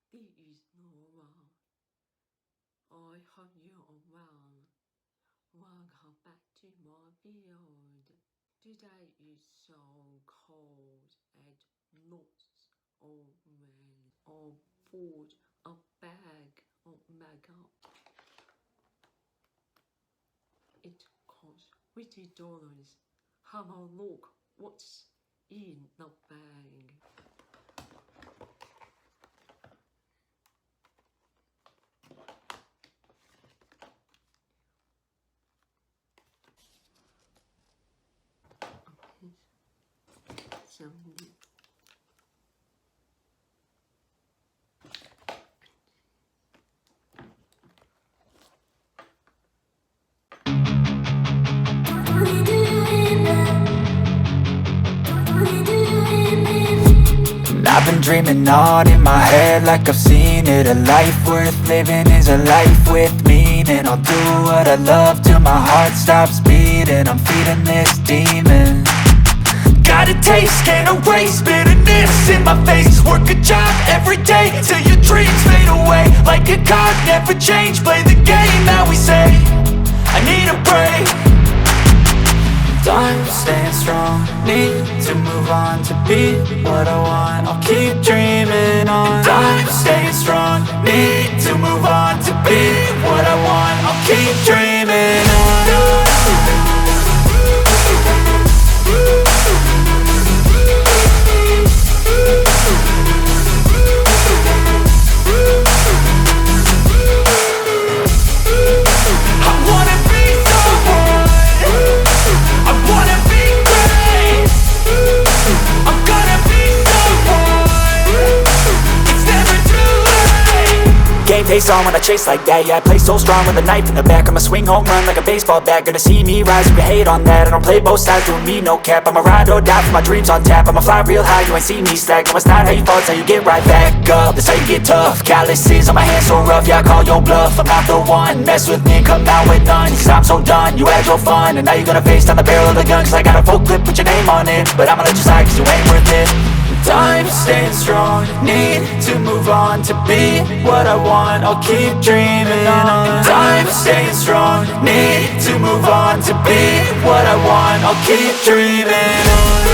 This is normal. I hope you're well. Welcome back to my video. Today is so cold and lots of rain. I bought a bag of makeup. It cost $50. Have a look what's in the bag. Some lip. I've been dreaming on in my head like I've seen it. A life worth living is a life with meaning. I'll do what I love till my heart stops beating. I'm feeding this demon. Got a taste, can't erase bitterness in my face. Work a job every day till your dreams fade away. Like a card, never change, play the game that we say. I need a break. Time staying strong, need to move on to be what I want. I'll keep dreaming on. Time staying strong, need to move on to be what I want. I'll keep dreaming on. Face on when I chase like that. Yeah, I play so strong with a knife in the back. I'ma swing home run like a baseball bat. Gonna see me rise, you can hate on that. I don't play both sides, doing me no cap. I'ma ride or die for my dreams on tap. I'ma fly real high, you ain't see me slack. No, it's not how you fall, it's how you get right back up. That's how you get tough. Calluses on my hands so rough, yeah, I call your bluff. I'm not the one, mess with me and come out with none. Cause I'm so done, you had your fun. And now you're gonna face down the barrel of the gun. Cause I got a full clip, put your name on it. But I'ma let you slide cause you ain't worth it. Time staying strong, need to move on to be what I want. I'll keep dreaming on. Time staying strong, need to move on to be what I want. I'll keep dreaming on.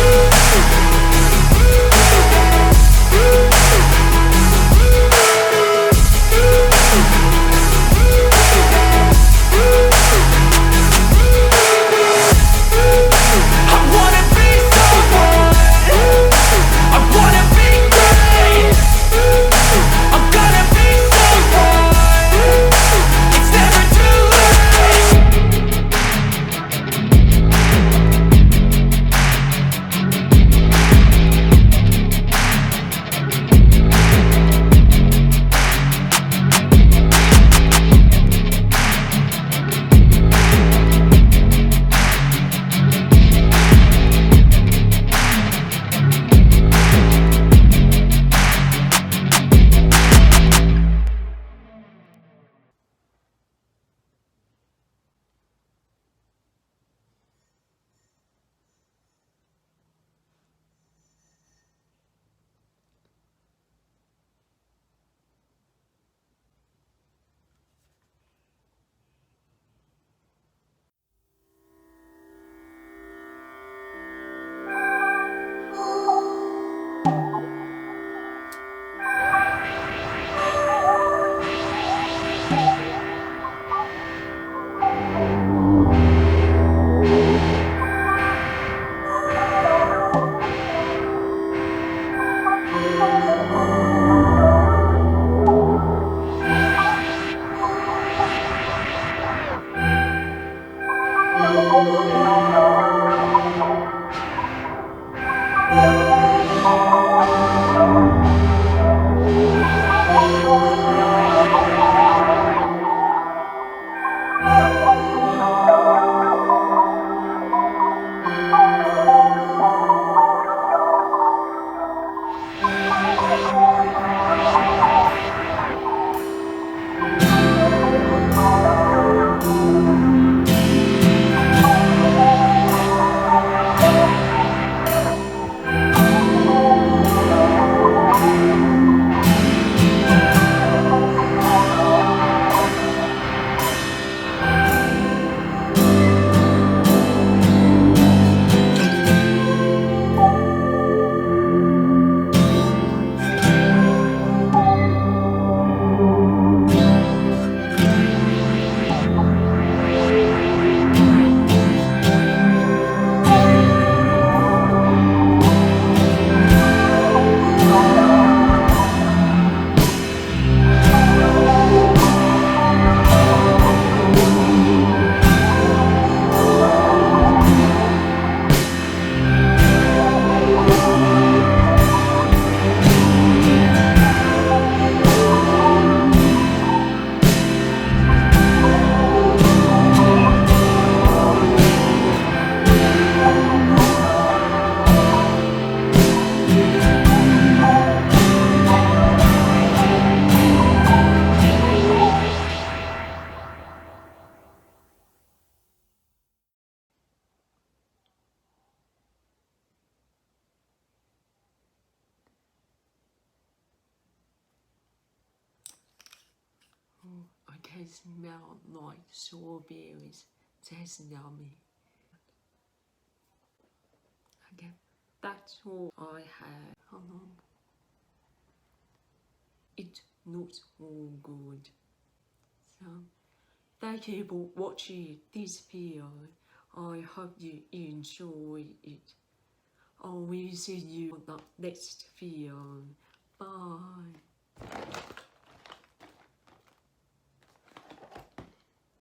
can smell like strawberries. That's yummy. Okay, that's all I have. Hold on. It looks all good. So, thank you for watching this video. I hope you enjoy it. I will see you on the next video. Bye.